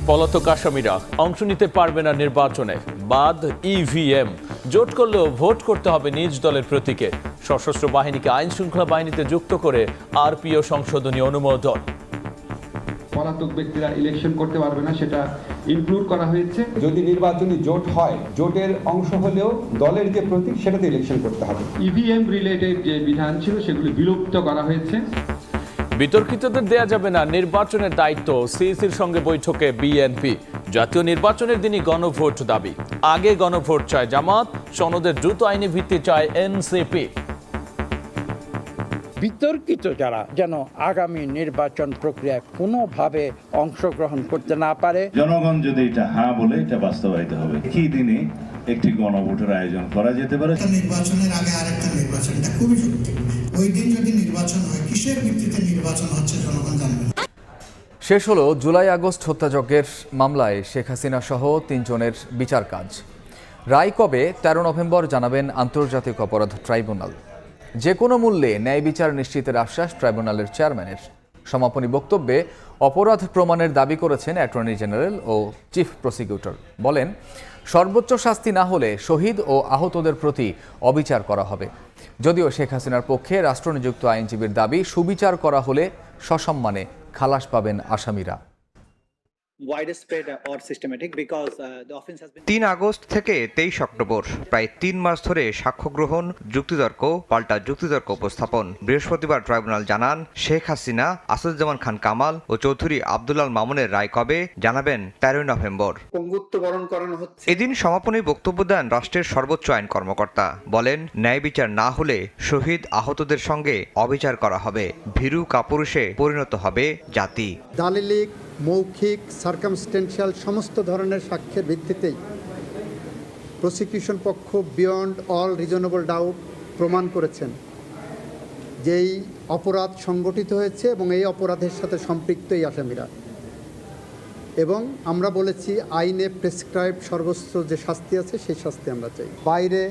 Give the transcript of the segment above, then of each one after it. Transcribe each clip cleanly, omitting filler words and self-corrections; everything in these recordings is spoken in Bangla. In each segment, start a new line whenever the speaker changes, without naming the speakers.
পলাতক আসামিরা অংশ নিতে পারবে না নির্বাচনে, বাদ ইভিএম। জোট করলেও ভোট করতে হবে নিজ দলের প্রতীকে। সশস্ত্র বাহিনীকে আইন শৃঙ্খলা বাহিনীতে যুক্ত করে আরপিও সংশোধনী অনুমোদন।
পলাতক ব্যক্তিরা ইলেকশন করতে পারবে না, সেটা ইনক্লুড করা হয়েছে।
যদি নির্বাচনী জোট হয়, জোটের অংশ হলেও দলের যে প্রতীক সেটাতে ইলেকশন করতে হবে।
ইভিএম রিলেটেড যে বিধান ছিল সেগুলি বিলুপ্ত করা হয়েছে।
বিতর্কিতদের দেয়া যাবে না নির্বাচনের দায়িত্ব, সিইসির সঙ্গে বৈঠকে বিএনপি। জাতীয় নির্বাচনের দিনই গণভোট দাবি, আগে গণভোট চায় জামাত, সনদের দ্রুত আইনি ভিত্তি চায় এনসিপি।
বিতর্কিত যারা যেন আগামী নির্বাচন প্রক্রিয়ায় কোনোভাবে অংশগ্রহণ করতে না পারে।
জনগণ যদি এটা হ্যাঁ বলে, এটা বাস্তবায়িত হবে। কি দিনে একটি গণভোটের আয়োজন করা যেতে পারে?
নির্বাচনের আগে আরেকটা নির্বাচন, এটা খুবই জরুরি। ওই দিন যদি নির্বাচন হয়, কিসের ভিত্তিতে নির্বাচন হচ্ছে জনগণ জানবে না।
শেষ হলো জুলাই আগস্ট হত্যাযজ্ঞের মামলায় শেখ হাসিনা সহ ৩ জনের বিচার কাজ। রায় কবে ১৩ নভেম্বর জানাবেন আন্তর্জাতিক অপরাধ ট্রাইব্যুনাল। যে কোনো মূল্যে ন্যায় বিচার নিশ্চিতের আশ্বাস ট্রাইব্যুনালের চেয়ারম্যানের। সমাপনী বক্তব্যে অপরাধ প্রমাণের দাবি করেছেন অ্যাটর্নি জেনারেল ও চিফ প্রসিকিউটর। বলেন, সর্বোচ্চ শাস্তি না হলে শহীদ ও আহতদের প্রতি অবিচার করা হবে। যদিও শেখ হাসিনার পক্ষে রাষ্ট্রনিযুক্ত আইনজীবীর দাবি, সুবিচার করা হলে সসম্মানে খালাস পাবেন আসামিরা।
৩ আগস্ট থেকে ২৩ অক্টোবর প্রায় ৩ মাস ধরে সাক্ষ্য গ্রহণ, যুক্তিতর্ক, পাল্টা যুক্তিতর্ক উপস্থাপন। বৃহস্পতিবার ট্রাইব্যুনাল জানান, শেখ হাসিনা, আসাদুজ্জামান খান কামাল ও চৌধুরী আব্দুল মামুনের রায় কবে জানাবেন ১৩ নভেম্বর। এদিন সমাপনী বক্তব্য দেন রাষ্ট্রের সর্বোচ্চ আইন কর্মকর্তা। বলেন, ন্যায় বিচার না হলে শহীদ আহতদের সঙ্গে অবিচার করা হবে, ভীরু কাপুরুষে পরিণত হবে জাতি।
দালিলিক, মৌখিক, সার্কামস্টেন্সিয়াল সমস্ত ধরনের সাক্ষ্যের ভিত্তিতেই প্রসিকিউশন পক্ষ বিয়ন্ড অল রিজনেবল ডাউট প্রমাণ করেছেন যেই অপরাধ সংগঠিত হয়েছে এবং এই অপরাধের সাথে সম্পৃক্ত এই আসামিরা। এবং আমরা বলেছি, আইনে প্রেসক্রাইব সর্বোচ্চ যে শাস্তি আছে সেই শাস্তি আমরা চাই। বাইরে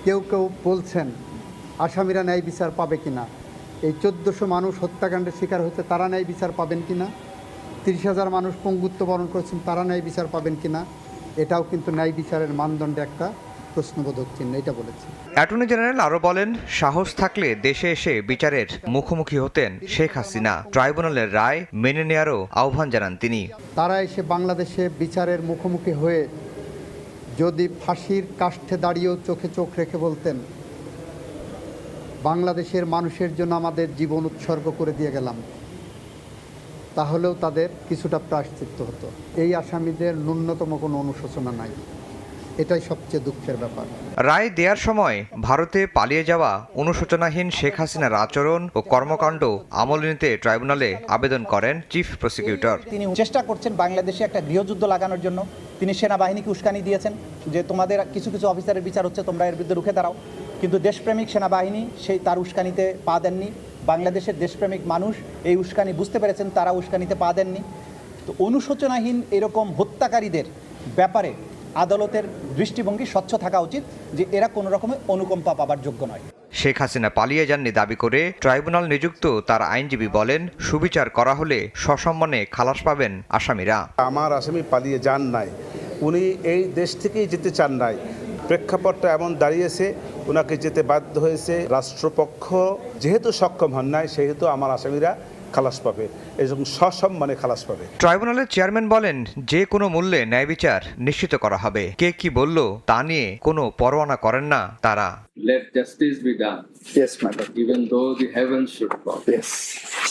কেউ কেউ বলছেন আসামিরা ন্যায় বিচার পাবে কিনা, এই ১৪০০ মানুষ হত্যাকাণ্ডের শিকার হয়েছে, তারা ন্যায় বিচার পাবেন কিনা, ৩০,০০০ মানুষ পঙ্গুত্ব বরণ করেছেন, তারা ন্যায় বিচার পাবেন কিনা, এটাও কিন্তু ন্যায় বিচারের মানদণ্ডে একটা প্রশ্নবোধক চিহ্ন, এটা বলেছে।
অ্যাটর্নি জেনারেল আরও বলেন, সাহস থাকলে দেশে এসে বিচারের মুখোমুখি হতেন শেখ হাসিনা। ট্রাইব্যুনালের রায় মেনে নেওয়ারও আহ্বান জানান তিনি।
তারা এসে বাংলাদেশে বিচারের মুখোমুখি হয়ে যদি ফাঁসির কাষ্ঠে দাঁড়িয়েও চোখে চোখ রেখে বলতেন, বাংলাদেশের মানুষের জন্য আমাদের জীবন উৎসর্গ করে দিয়ে গেলাম, তাহলেও তাদের কিছুটা প্রায়শ্চিত্ত হতো। এই আসামিদের ন্যূনতম কোনো অনুশোচনা নাই, এটাই সবচেয়ে দুঃখের ব্যাপার।
রায় দেওয়ার সময় ভারতে পালিয়ে যাওয়া অনুশোচনাহীন শেখ হাসিনার আচরণ ও কর্মকাণ্ড আমলে নিতে ট্রাইব্যুনালে আবেদন করেন চিফ প্রসিকিউটর।
তিনি চেষ্টা করছেন বাংলাদেশে একটা গৃহযুদ্ধ লাগানোর জন্য। তিনি সেনাবাহিনীকে উস্কানি দিয়েছেন যে তোমাদের কিছু কিছু অফিসারের বিচার হচ্ছে, তোমরা এর বিরুদ্ধে রুখে দাঁড়াও। কিন্তু দেশপ্রেমিক সেনাবাহিনী সেই তার উস্কানিতে পা দেননি। বাংলাদেশের দেশপ্রেমিক মানুষ এই উস্কানি বুঝতে পেরেছেন, তারা উস্কানিতে পা দেননি। তো অনুশোচনাহীন এরকম হত্যাকারীদের ব্যাপারে আদালতের দৃষ্টিভঙ্গি স্বচ্ছ থাকা উচিত যে এরা কোনো রকমের অনুকম্পা পাবার যোগ্য নয়।
শেখ হাসিনা পালিয়ে যাননি দাবি করে ট্রাইব্যুনাল নিযুক্ত তার আইনজীবী বলেন, সুবিচার করা হলে সসম্মানে খালাস পাবেন আসামিরা।
আমার আসামি পালিয়ে যান নাই, উনি এই দেশ থেকেই যেতে চান নাই। প্রেক্ষাপটটা এমন দাঁড়িয়েছে, ওনাকে যেতে বাধ্য হয়েছে। রাষ্ট্রপক্ষ যেহেতু সক্ষম হন নাই, সেহেতু আমার আসামিরা খালাস পাবে, এরকম সসম্মানে খালাস পাবে।
ট্রাইব্যুনালের চেয়ারম্যান বলেন, যে কোনো মূল্যে ন্যায় বিচার নিশ্চিত করা হবে। কে কি বলল তা নিয়ে কোনো পরোয়া করেন না তারা।
Let justice be done.
Yes, madam.
Even though the heavens should fall.
Yes.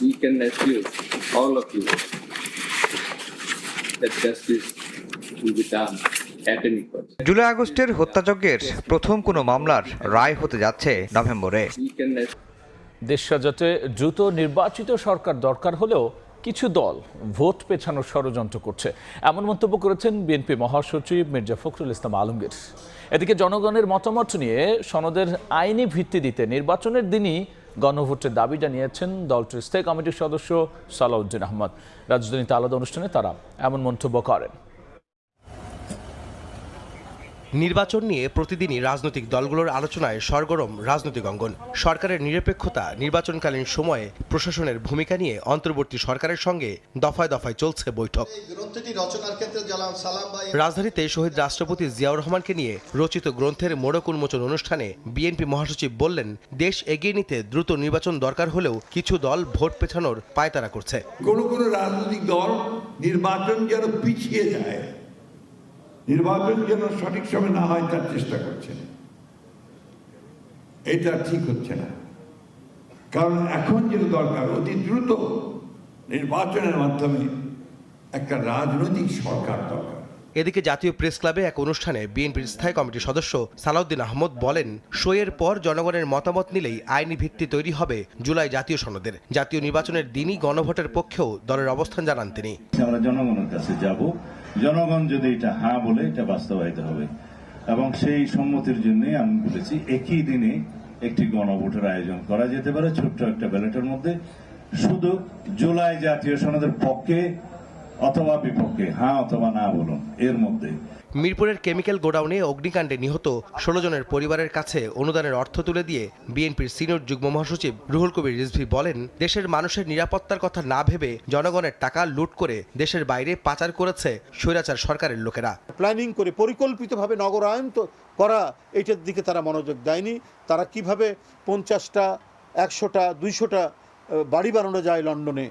We can assure all of you that justice will be done at any cost.
July আগস্টের হত্যাযজ্ঞের প্রথম কোনো মামলার রায় হতে যাচ্ছে নভেম্বরে।
দেশ সাজাতে দ্রুত নির্বাচিত সরকার দরকার হলেও কিছু দল ভোট পেছানোর ষড়যন্ত্র করছে, এমন মন্তব্য করেছেন বিএনপি মহাসচিব মির্জা ফখরুল ইসলাম আলমগীর। এদিকে জনগণের মতামত নিয়ে সনদের আইনি ভিত্তি দিতে নির্বাচনের দিনই গণভোটের দাবি জানিয়েছেন দলটির স্থায়ী কমিটির সদস্য সালাউদ্দিন আহমদ। রাজধানীতে আলাদা অনুষ্ঠানে তারা এমন মন্তব্য করেন।
নির্বাচন নিয়ে প্রতিদিনই রাজনৈতিক দলগুলোর আলোচনায় সরগরম রাজনৈতিক অঙ্গন। সরকারের নিরপেক্ষতা, নির্বাচনকালীন সময়ে প্রশাসনের ভূমিকা নিয়ে অন্তর্বর্তী সরকারের সঙ্গে দফায় দফায় চলছে বৈঠক। রাজধানীতে শহীদ রাষ্ট্রপতি জিয়াউর রহমানকে নিয়ে রচিত গ্রন্থের মোড়ক উন্মোচন অনুষ্ঠানে বিএনপি মহাসচিব বললেন, দেশ এগিয়ে নিতে দ্রুত নির্বাচন দরকার হলেও কিছু দল ভোট পেছানোর পায়তারা করছে।
কোনো রাজনৈতিক দল নির্বাচন যেন পিছিয়ে যায়, নির্বাচন যেন সঠিক সময় না হয় তার চেষ্টা করছে। এটা ঠিক হচ্ছে না, কারণ এখন যেটা দরকার অতি দ্রুত নির্বাচনের মাধ্যমে একটা রাজনৈতিক সরকার দরকার।
এদিকে জাতীয় প্রেস ক্লাবে এক অনুষ্ঠানে বিএনপির স্থায়ী কমিটির সদস্য সালাউদ্দিন আহমদ বলেন, সইয়ের পর জনগণের মতামত নিলেই আইনি ভিত্তি তৈরি হবে জুলাই জাতীয় সনদের। জাতীয় নির্বাচনের দিনই গণভোটের পক্ষেও দলের অবস্থান জানান তিনি।
আমরা জনগণের কাছে যাব, জনগণ যদি এটা হ্যাঁ বলে এটা বাস্তবায়িত হবে এবং সেই সম্মতির জন্য আমি বলেছি একই দিনে একটি গণভোটের আয়োজন করা যেতে পারে ছোট্ট একটা ব্যালটের মধ্যে, শুধু জুলাই জাতীয় সনদের পক্ষে অথবা বিপক্ষে হ্যাঁ অথবা না বলুন এর মধ্যে।
মিরপুরের কেমিক্যাল গোডাউনে অগ্নিকাণ্ডে নিহত 16 জনের পরিবারের কাছে অনুদানের অর্থ তুলে দিয়ে বিএনপির সিনিয়র যুগ্ম মহাসচিব রুহুল কবির রিজভী বলেন, দেশের মানুষের নিরাপত্তার কথা না ভেবে জনগণের টাকা লুট করে দেশের বাইরে পাচার করেছে স্বৈরাচার সরকারের লোকেরা।
প্ল্যানিং করে পরিকল্পিতভাবে নগরায়ন করা, এইটার দিকে তারা মনোযোগ দেয়নি। তারা কিভাবে 50টা 100টা 200টা বাড়ি বানানো যায় লন্ডনে,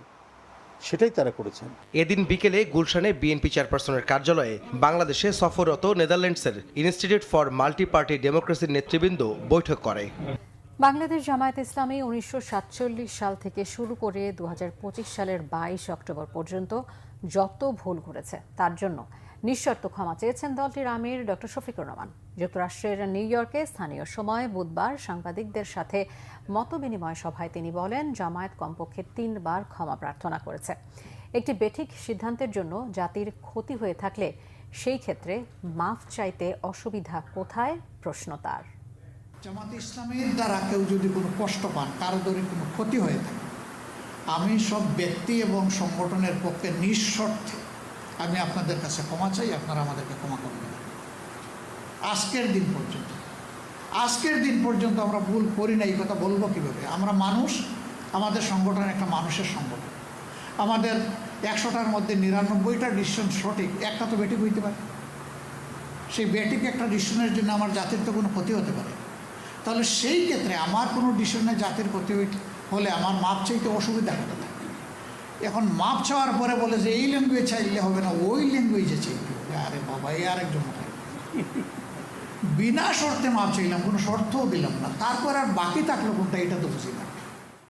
সেটাই তারা করেছেন।
এদিন বিকেলে গুলশানে বিএনপি চেয়ারপারসনের কার্যালয়ে বাংলাদেশে সফররত নেদারল্যান্ডসের ইনস্টিটিউট ফর মাল্টি পার্টি ডেমোক্রেসির নেতৃবৃন্দ বৈঠক করে।
বাংলাদেশ জামায়াতে ইসলামী 1947 সাল থেকে শুরু করে 2025 সালের 22 অক্টোবর পর্যন্ত যত ভুল করেছে তার জন্য নিঃশর্ত ক্ষমা চেয়েছেন দলটির আমির ডক্টর শফিকুর রহমান। যুক্তরাষ্ট্রের নিউ ইয়র্কে স্থানীয় সময় বুধবার সাংবাদিকদের সাথে মতবিনিময় সভায় তিনি বলেন, জামায়াত কমপক্ষে 3 বার ক্ষমা প্রার্থনা করেছে। একটি বেঠিক সিদ্ধান্তের জন্য জাতির ক্ষতি হয়ে থাকলে সেই ক্ষেত্রে মাফ চাইতে অসুবিধা কোথায়, প্রশ্ন তার।
জামায়াতে ইসলামীর দ্বারা কেউ যদি কোনো কষ্ট পান, কারো ধরে কোনো ক্ষতি হয়ে থাকে, আমি সব ব্যক্তি এবং সংগঠনের পক্ষে নিঃশর্তে আমি আপনাদের কাছে ক্ষমা চাই, আপনারা আমাদেরকে ক্ষমা করবেন। আজকের দিন পর্যন্ত আমরা ভুল করি না, এই কথা বলবো কীভাবে? আমরা মানুষ, আমাদের সংগঠন একটা মানুষের সংগঠন। আমাদের 100টার মধ্যে 99টা ডিসিশন সঠিক, একটা তো বেঠিক হইতে পারে। সেই বেঠিক একটা ডিসিশনের জন্য আমার জাতির তো কোনো ক্ষতি হতে পারে। তাহলে সেই ক্ষেত্রে আমার কোনো ডিসিশনে জাতির ক্ষতি হলে আমার মাপ চাইতে অসুবিধা হতে থাকে। এখন মাপ চাওয়ার পরে বলে যে এই ল্যাঙ্গুয়েজ চাইলে হবে না, ওই ল্যাঙ্গুয়েজে চাইতে হবে। আরে বাবা, এই আরেকজন বিনা শর্তে মাপ চাইলাম, কোনো শর্তও দিলাম না, তারপর আর বাকি থাকলো কোনটা, এটা তো বুঝি না।